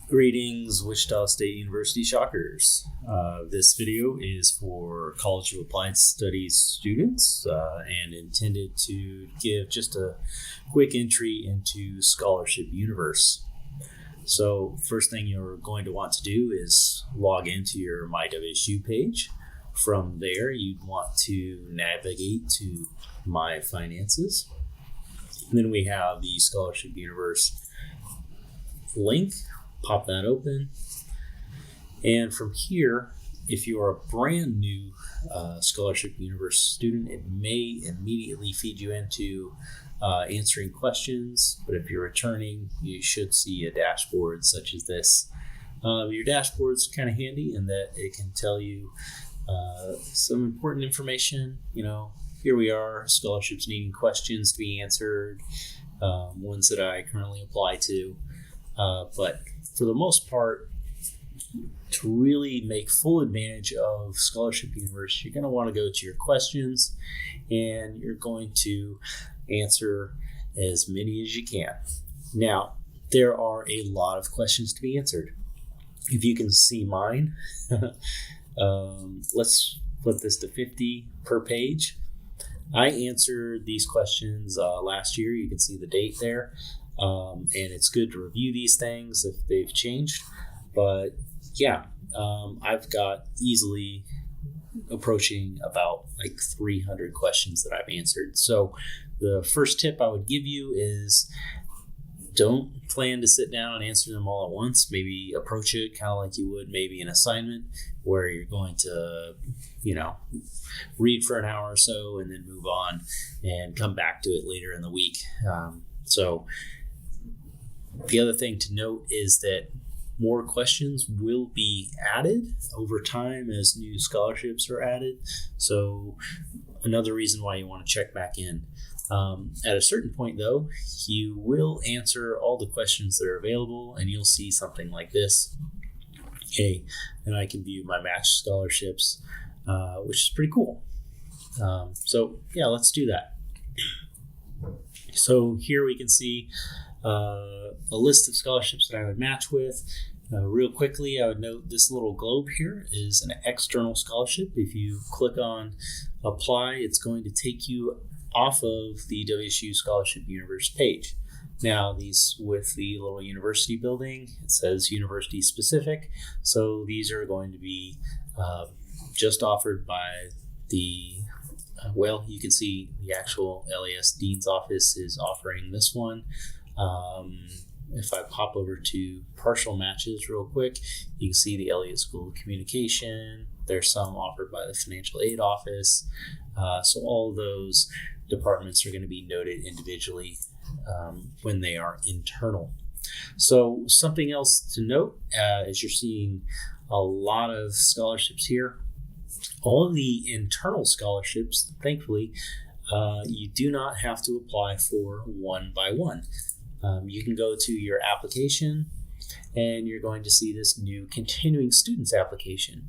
Greetings, Wichita State University Shockers. This video is for College of Applied Studies students and intended to give just a quick entry into ScholarshipUniverse. So first thing you're going to want to do is log into your MyWSU page. From there, you'd want to navigate to My Finances. And then we have the ScholarshipUniverse link. Pop that open, and from here, if you are a brand new ScholarshipUniverse student, it may immediately feed you into answering questions, but if you're returning, you should see a dashboard such as this. Your dashboard's kind of handy in that it can tell you some important information. Here we are, scholarships needing questions to be answered, ones that I currently apply to, but for the most part, to really make full advantage of ScholarshipUniverse, you're going to want to go to your questions and you're going to answer as many as you can. Now, there are a lot of questions to be answered. If you can see mine, let's flip this to 50 per page. I answered these questions last year. You can see the date there. And it's good to review these things if they've changed. But yeah, I've got easily approaching about 300 questions that I've answered. So the first tip I would give you is don't plan to sit down and answer them all at once. Maybe approach it kind of like you would maybe an assignment where you're going to, read for an hour or so and then move on and come back to it later in the week. So the other thing to note is that more questions will be added over time as new scholarships are added. So another reason why you want to check back in. At a certain point, though, you will answer all the questions that are available and you'll see something like this. Okay, and I can view my matched scholarships, which is pretty cool. So yeah, let's do that. So here we can see a list of scholarships that I would match with. Real quickly, I would note this little globe here is an external scholarship. If you click on apply, it's going to take you off of the WSU ScholarshipUniverse page. Now, these with the little university building, it says university specific. So these are going to be just offered by the you can see the actual LAS Dean's office is offering this one. If I pop over to partial matches real quick, you can see the Elliott School of Communication. There's some offered by the Financial Aid Office. So all of those departments are going to be noted individually when they are internal. So something else to note, as you're seeing a lot of scholarships here, all of the internal scholarships, thankfully, you do not have to apply for one by one. You can go to your application and you're going to see this new continuing students application.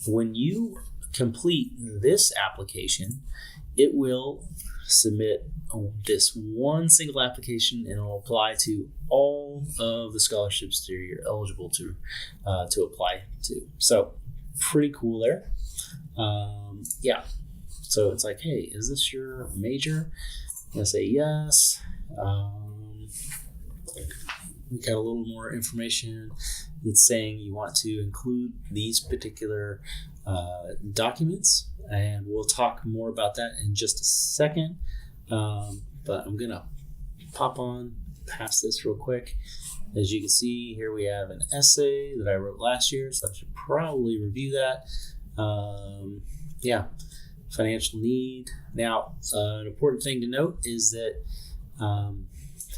When you complete this application, it will submit this one single application and it will apply to all of the scholarships that you're eligible to apply to. So pretty cool there. Yeah. So it's like, hey, is this your major? I'm going to say yes. We got a little more information. It's saying you want to include these particular documents, and we'll talk more about that in just a second. But I'm gonna pop on past this real quick. As you can see, here we have an essay that I wrote last year, so I should probably review that. Yeah, financial need. Now, an important thing to note is that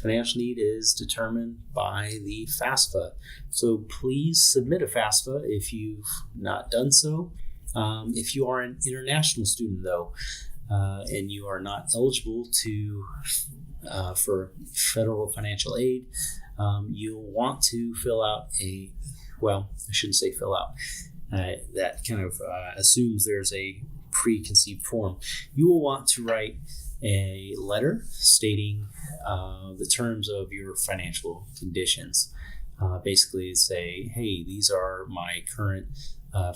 financial need is determined by the FAFSA. So please submit a FAFSA if you've not done so. If you are an international student, though, and you are not eligible for federal financial aid, you'll want to fill out I shouldn't say fill out. That kind of assumes there's a preconceived form. You will want to write a letter stating the terms of your financial conditions. basically say, hey, these are my current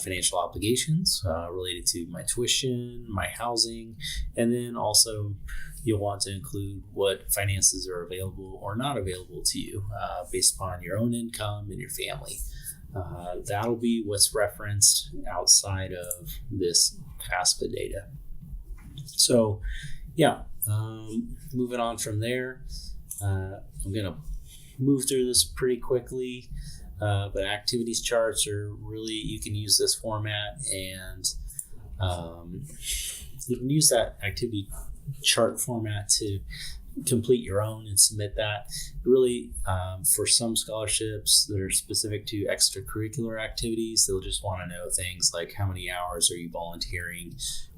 financial obligations related to my tuition, my housing, and then also you'll want to include what finances are available or not available to you based upon your own income and your family. That'll be what's referenced outside of this FAFSA data. So, yeah, moving on from there, I'm going to move through this pretty quickly, but activities charts are really, you can use this format and you can use that activity chart format to complete your own and submit that. Really, for some scholarships that are specific to extracurricular activities, they'll just want to know things like how many hours are you volunteering,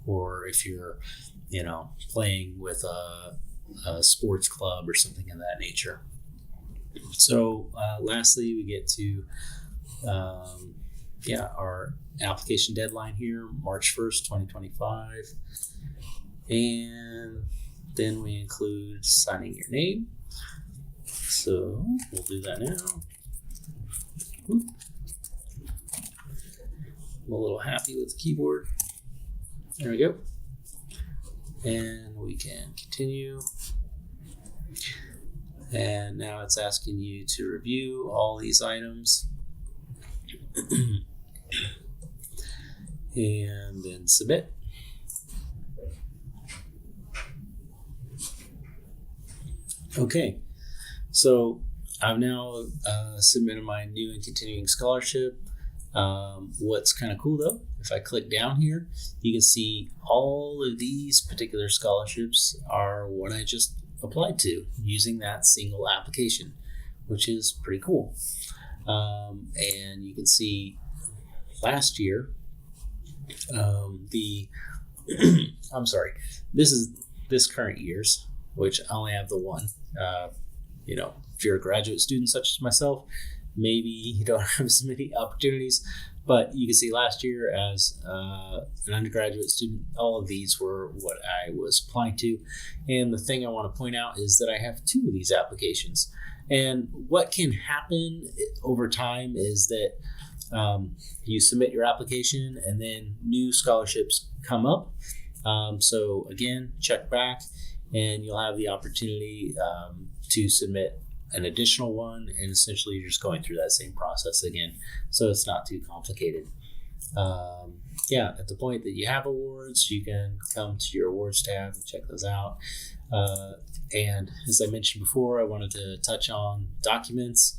or if you're, playing with a sports club or something of that nature. So lastly, we get to our application deadline here, March 1st, 2025. And then we include signing your name. So we'll do that now. I'm a little happy with the keyboard. There we go. And we can continue. And now it's asking you to review all these items and then submit. Okay, so I've now submitted my new and continuing scholarship. What's kind of cool though, if I click down here, you can see all of these particular scholarships are what I just applied to using that single application, which is pretty cool. And you can see last year, this is this current year's, which I only have the one. If you're a graduate student such as myself, maybe you don't have as many opportunities, but you can see last year as an undergraduate student, all of these were what I was applying to. And the thing I want to point out is that I have 2 of these applications. And what can happen over time is that you submit your application and then new scholarships come up. So again, check back and you'll have the opportunity to submit an additional one, and essentially you're just going through that same process again, so it's not too complicated. At the point that you have awards, you can come to your awards tab and check those out. And as I mentioned before, I wanted to touch on documents.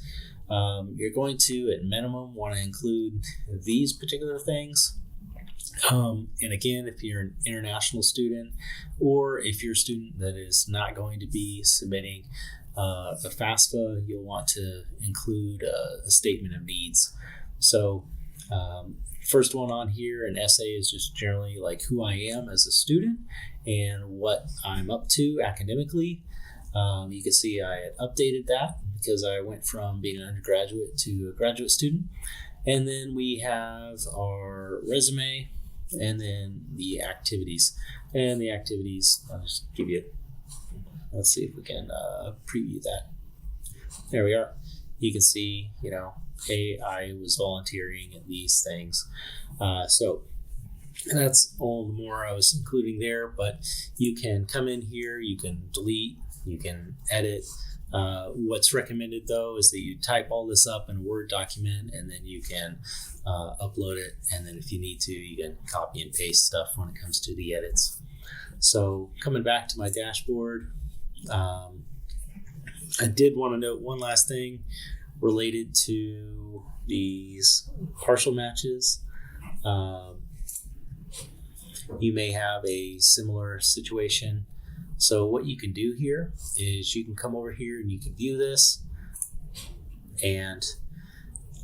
You're going to, at minimum, want to include these particular things. And again, if you're an international student, or if you're a student that is not going to be submitting the FAFSA, you'll want to include a statement of needs. So first one on here, an essay, is just generally like who I am as a student and what I'm up to academically. You can see I had updated that because I went from being an undergraduate to a graduate student. And then we have our resume and then the activities. And the activities, I'll just give you let's see if we can preview that. There we are. You can see, hey, I was volunteering at these things. So that's all the more I was including there, but you can come in here, you can delete, you can edit. What's recommended though is that you type all this up in a Word document and then you can upload it. And then if you need to, you can copy and paste stuff when it comes to the edits. So coming back to my dashboard, I did want to note one last thing related to these partial matches. You may have a similar situation. So what you can do here is you can come over here and you can view this, and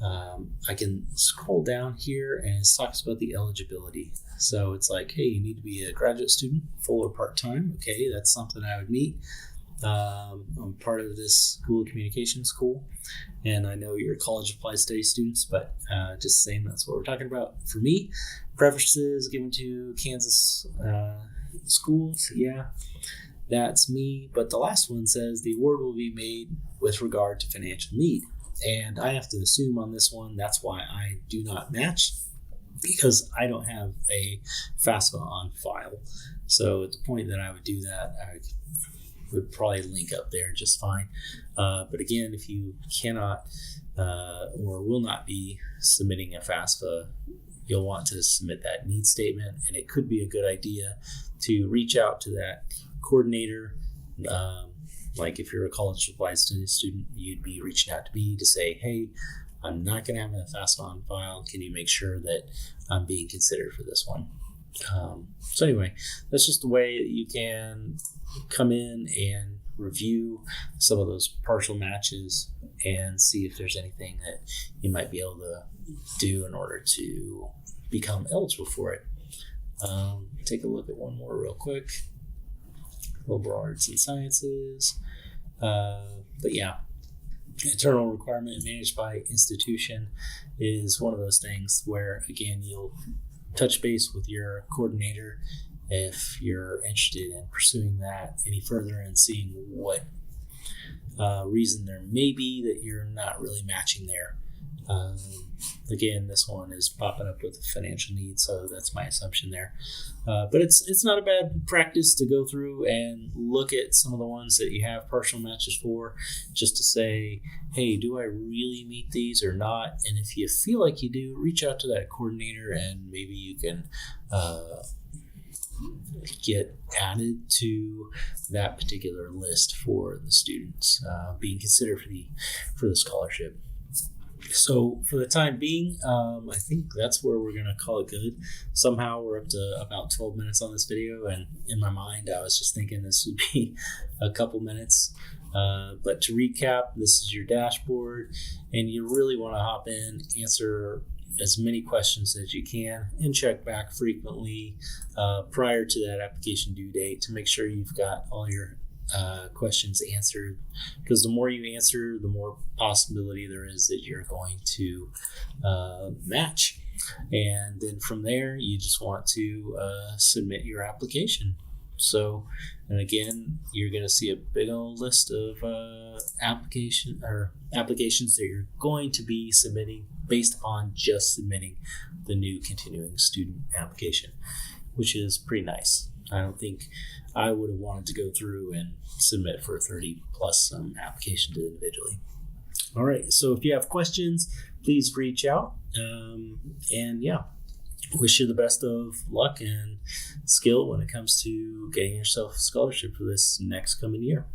I can scroll down here and it talks about the eligibility. So it's like, hey, you need to be a graduate student, full or part-time. Okay, that's something I would meet. I'm part of this School of Communication school, and I know you're college applied study students, but just saying that's what we're talking about. For me, preferences given to Kansas schools, yeah, that's me. But the last one says the award will be made with regard to financial need. And I have to assume on this one, that's why I do not match, because I don't have a FAFSA on file. So at the point that I would do that, I would probably link up there just fine. But again, if you cannot or will not be submitting a FAFSA, you'll want to submit that needs statement, and it could be a good idea to reach out to that coordinator. Like if you're a college supplies student, you'd be reaching out to me to say, hey, I'm not going to have a FAFSA on file. Can you make sure that I'm being considered for this one? So anyway, that's just the way that you can come in and review some of those partial matches and see if there's anything that you might be able to do in order to become eligible for it. Take a look at one more real quick. Liberal arts and sciences. But yeah, internal requirement managed by institution is one of those things where, again, you'll touch base with your coordinator if you're interested in pursuing that any further and seeing what reason there may be that you're not really matching there. Again, this one is popping up with financial needs, so that's my assumption there. But it's not a bad practice to go through and look at some of the ones that you have partial matches for, just to say, hey, do I really meet these or not? And if you feel like you do, reach out to that coordinator and maybe you can get added to that particular list for the students being considered for the scholarship. So for the time being, I think that's where we're going to call it good. Somehow we're up to about 12 minutes on this video, and in my mind I was just thinking this would be a couple minutes. But to recap, this is your dashboard, and you really want to hop in, answer as many questions as you can, and check back frequently prior to that application due date to make sure you've got all your questions answered, because the more you answer, the more possibility there is that you're going to match. And then from there, you just want to submit your application. So, and again, you're going to see a big old list of applications that you're going to be submitting based on just submitting the new continuing student application, which is pretty nice. I don't think I would have wanted to go through and submit for 30 plus applications individually. All right, so if you have questions, please reach out. And yeah, wish you the best of luck and skill when it comes to getting yourself a scholarship for this next coming year.